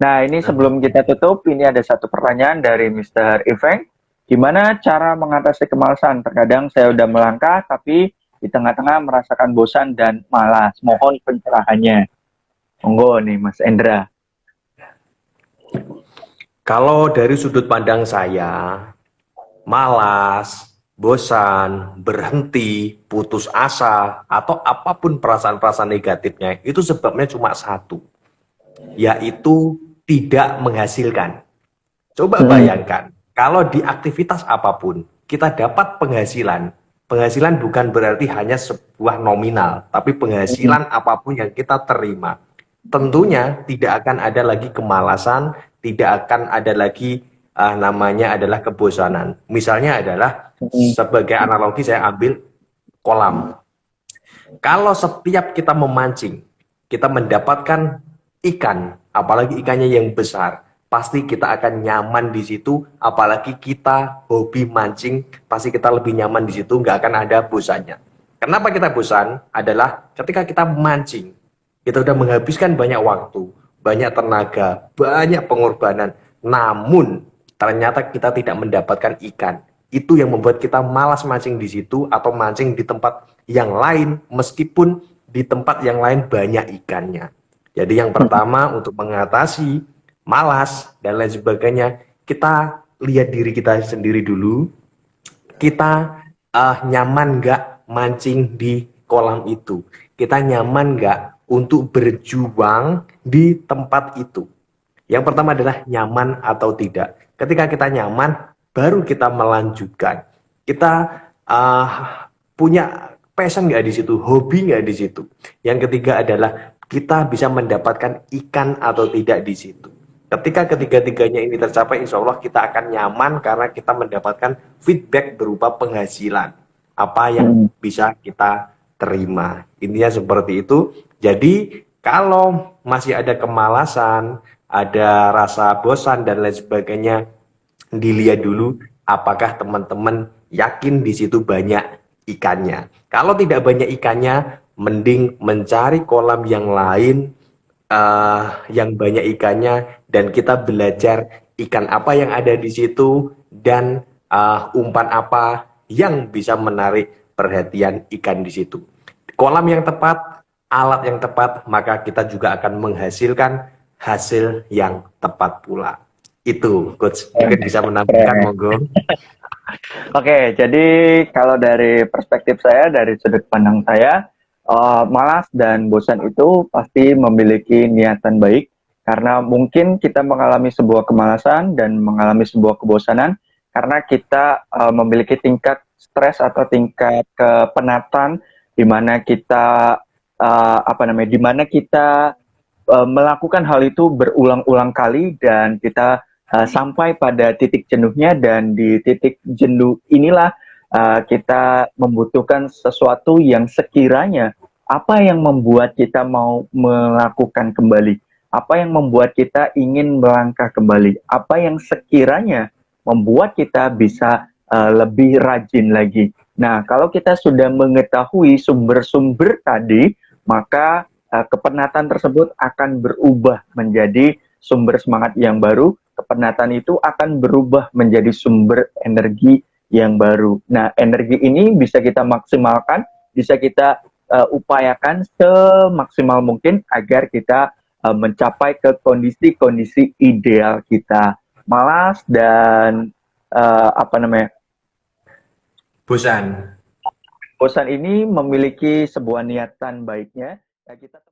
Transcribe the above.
Nah, ini Nah, sebelum kita tutup, ini ada satu pertanyaan dari Mr. Ifeng. Gimana cara mengatasi kemalasan? Terkadang saya udah melangkah, tapi di tengah-tengah merasakan bosan dan malas. Mohon pencerahannya. Monggo nih, Mas Endra. kalau dari sudut pandang saya, malas, bosan, berhenti, putus asa, atau apapun perasaan-perasaan negatifnya, itu sebabnya cuma satu, yaitu tidak menghasilkan. Coba Hmm. bayangkan, kalau di aktivitas apapun, kita dapat penghasilan. Penghasilan bukan berarti hanya sebuah nominal, tapi Hmm. penghasilan apapun yang kita terima. Tentunya tidak akan ada lagi kemalasan, tidak akan ada lagi namanya adalah kebosanan. Misalnya adalah Hmm. sebagai analogi saya ambil kolam. Kalau setiap kita memancing, kita mendapatkan ikan, apalagi ikannya yang besar, pasti kita akan nyaman di situ. Apalagi kita hobi mancing, pasti kita lebih nyaman di situ, nggak akan ada bosannya. Kenapa kita bosan? Adalah ketika kita mancing, kita udah menghabiskan banyak waktu, banyak tenaga, banyak pengorbanan, namun ternyata kita tidak mendapatkan ikan. Itu yang membuat kita malas mancing di situ atau mancing di tempat yang lain, meskipun di tempat yang lain banyak ikannya. Jadi yang pertama, untuk mengatasi malas dan lain sebagainya, kita lihat diri kita sendiri dulu. Kita nyaman nggak mancing di kolam itu? Kita nyaman nggak untuk berjuang di tempat itu? Yang pertama adalah nyaman atau tidak. Ketika kita nyaman, baru kita melanjutkan. Kita uh, punya passion nggak di situ, hobi nggak di situ. Yang ketiga adalah kita bisa mendapatkan ikan atau tidak di situ. Ketika ketiga-tiganya ini tercapai, insya Allah kita akan nyaman karena kita mendapatkan feedback berupa penghasilan. Apa yang Hmm. bisa kita terima. Intinya seperti itu. Jadi kalau masih ada kemalasan, ada rasa bosan dan lain sebagainya, dilihat dulu apakah teman-teman yakin di situ banyak ikannya. Kalau tidak banyak ikannya, mending mencari kolam yang lain yang banyak ikannya, dan kita belajar ikan apa yang ada di situ dan umpan apa yang bisa menarik perhatian ikan di situ. Kolam yang tepat, alat yang tepat, maka kita juga akan menghasilkan hasil yang tepat pula. Itu, coach. Keren, Mungkin bisa menambahkan, keren. monggo. Oke, jadi kalau dari perspektif saya, dari sudut pandang saya, malas dan bosan itu pasti memiliki niatan baik karena mungkin kita mengalami sebuah kemalasan dan mengalami sebuah kebosanan karena kita memiliki tingkat stres atau tingkat kepenatan di mana kita di mana kita melakukan hal itu berulang-ulang kali dan kita sampai pada titik jenuhnya, dan di titik jenuh inilah kita membutuhkan sesuatu yang sekiranya apa yang membuat kita mau melakukan kembali, apa yang membuat kita ingin melangkah kembali, apa yang sekiranya membuat kita bisa lebih rajin lagi. Nah, kalau kita sudah mengetahui sumber-sumber tadi, maka kepenatan tersebut akan berubah menjadi sumber semangat yang baru. Kepenatan itu akan berubah menjadi sumber energi yang baru. Nah, energi ini bisa kita maksimalkan, bisa kita upayakan semaksimal mungkin agar kita mencapai ke kondisi-kondisi ideal kita. Malas dan uh, apa namanya Bosan. bosan ini memiliki sebuah niatan baiknya. Ya, kita